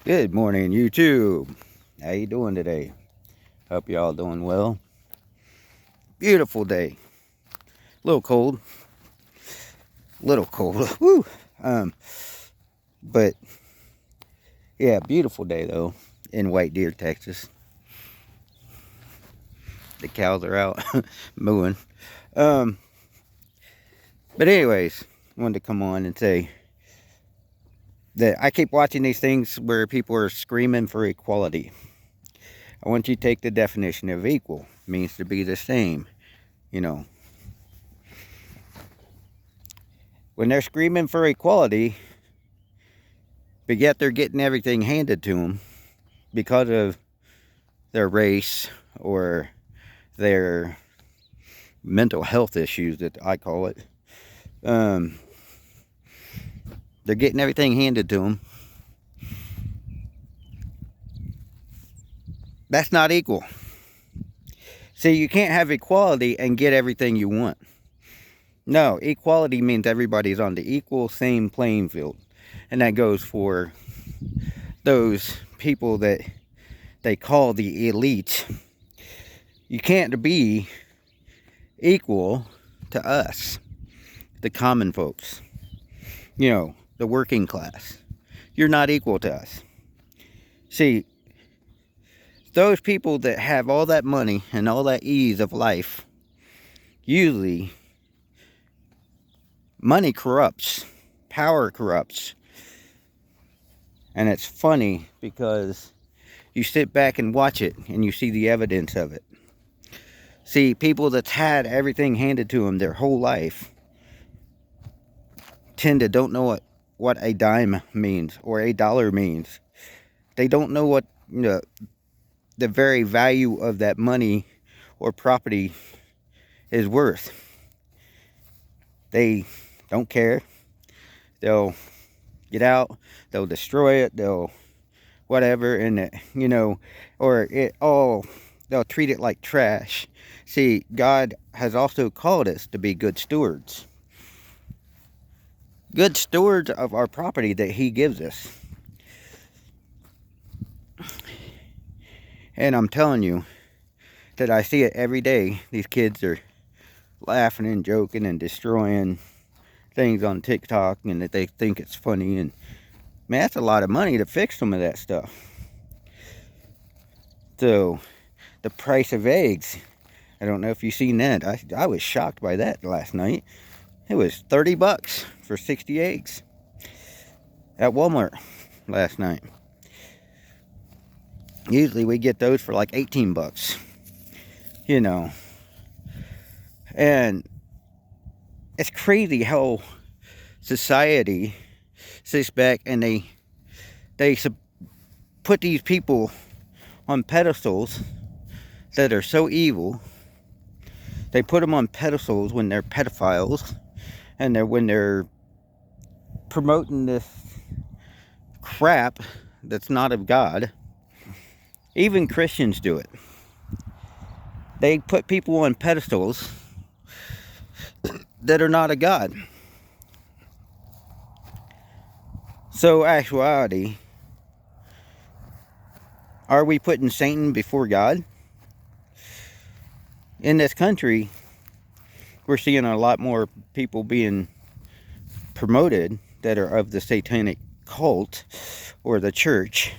Good morning, YouTube. How you doing today? Hope you all doing well. Beautiful day. Little cold. Little cold. Woo. Um, but yeah, beautiful day though in White Deer, Texas. The cows are out mooing. Um, but anyways, wanted to come on and say that I keep watching these things where people are screaming for equality. I want you to take the definition of equal. It means to be the same, you know. When they're screaming for equality, but yet they're getting everything handed to them because of their race or their mental health issues, that I call it. Um, they're getting everything handed to them. That's not equal. See, you can't have equality and get everything you want. No, equality means everybody's on the equal, same playing field. And that goes for those people that they call the elite. You can't be equal to us, the common folks, the working class. You're not equal to us. See, those people that have all that money and all that ease of life, usually money corrupts, power corrupts. And it's funny because you sit back and watch it and you see the evidence of it. See, people that's had everything handed to them their whole life tend to don't know what a dime means or a dollar means. They don't know what the very value of that money or property is worth. They don't care. They'll get out, they'll destroy it, they'll whatever, and they'll treat it like trash. See, God has also called us to be good stewards. Good stewards of our property that He gives us. And I'm telling you that I see it every day. These kids are laughing and joking and destroying things on TikTok, and that they think it's funny. And man, that's a lot of money to fix some of that stuff. So, the price of eggs, I don't know if you've seen that. I was shocked by that last night. It was 30 bucks for 60 eggs at Walmart last night. Usually we get those for like 18 bucks. And it's crazy how society sits back and they put these people on pedestals that are so evil. They put them on pedestals when they're pedophiles, and when they're promoting this crap that's not of God. Even Christians do it. They put people on pedestals that are not of God. So, actuality, are we putting Satan before God? In this country, we're seeing a lot more people being promoted that are of the satanic cult or the church,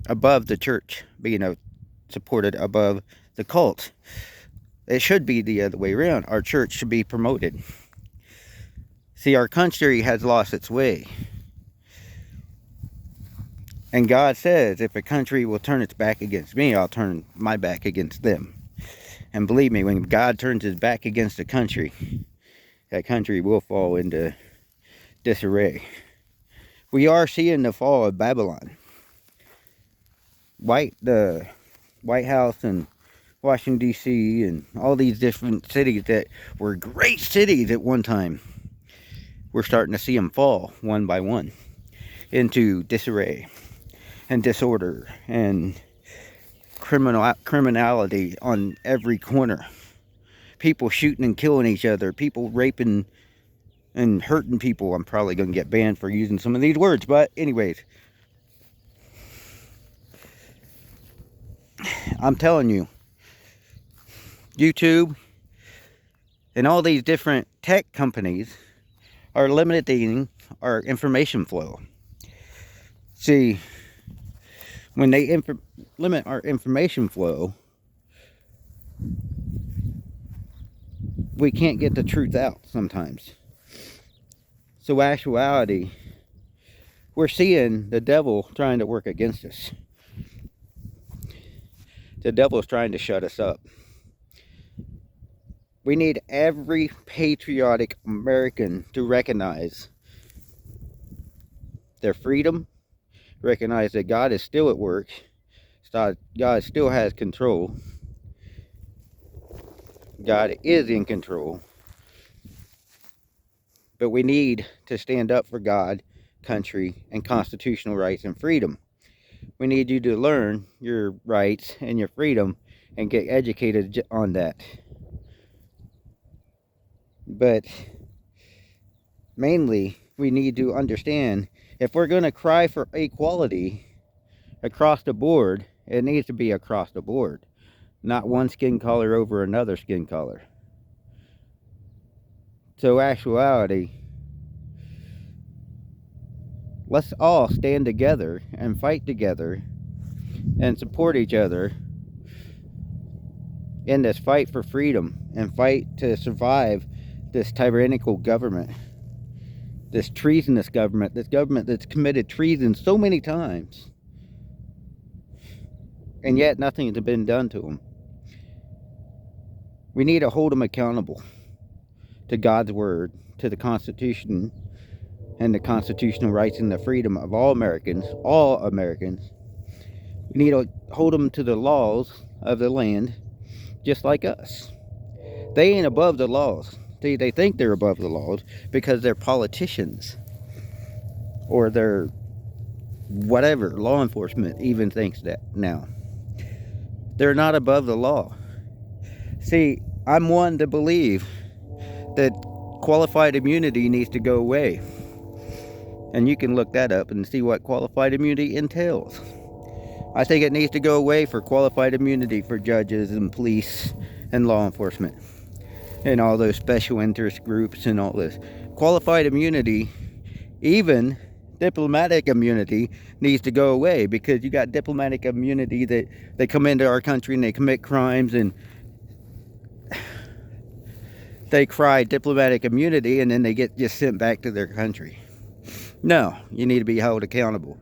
above the church being supported above the cult. It should be the other way around. Our church should be promoted. See, our country has lost its way. And God says, if a country will turn its back against me, I'll turn my back against them. And believe me, when God turns his back against a country, that country will fall into disarray. We are seeing the fall of Babylon. The White House and Washington, D.C., and all these different cities that were great cities at one time, we're starting to see them fall one by one into disarray and disorder and criminality on every corner. People shooting and killing each other. People raping and hurting people. I'm probably going to get banned for using some of these words, but anyways, I'm telling you, YouTube and all these different tech companies are limiting our information flow. See, when they limit our information flow, we can't get the truth out sometimes. So actuality, we're seeing the devil trying to work against us. The devil's trying to shut us up. We need every patriotic American to recognize their freedom, recognize that God is still at work, God still has control, God is in control, but we need to stand up for God, country, and constitutional rights and freedom. We need you to learn your rights and your freedom and get educated on that. But mainly, we need to understand, if we're going to cry for equality across the board, it needs to be across the board, not one skin color over another skin color. So actuality, let's all stand together and fight together and support each other in this fight for freedom and fight to survive this tyrannical government, this treasonous government, this government that's committed treason so many times, and yet nothing has been done to them. We need to hold them accountable to God's word, to the Constitution, and the constitutional rights and the freedom of all Americans, all Americans. We need to hold them to the laws of the land, just like us. They ain't above the laws. They think they're above the laws because they're politicians, or they're whatever, law enforcement even thinks that now. They're not above the law. See, I'm one to believe that qualified immunity needs to go away. And you can look that up and see what qualified immunity entails. I think it needs to go away for qualified immunity for judges and police and law enforcement and all those special interest groups and all this. Qualified immunity, even diplomatic immunity, needs to go away, because you got diplomatic immunity that they come into our country and they commit crimes and they cry diplomatic immunity and then they get just sent back to their country. No, you need to be held accountable.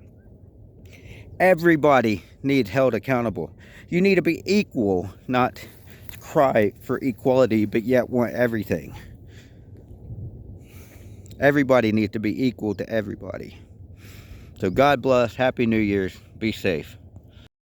Everybody needs held accountable. You need to be equal, not cry for equality, but yet want everything. Everybody needs to be equal to everybody. So God bless. Happy New Year's. Be safe.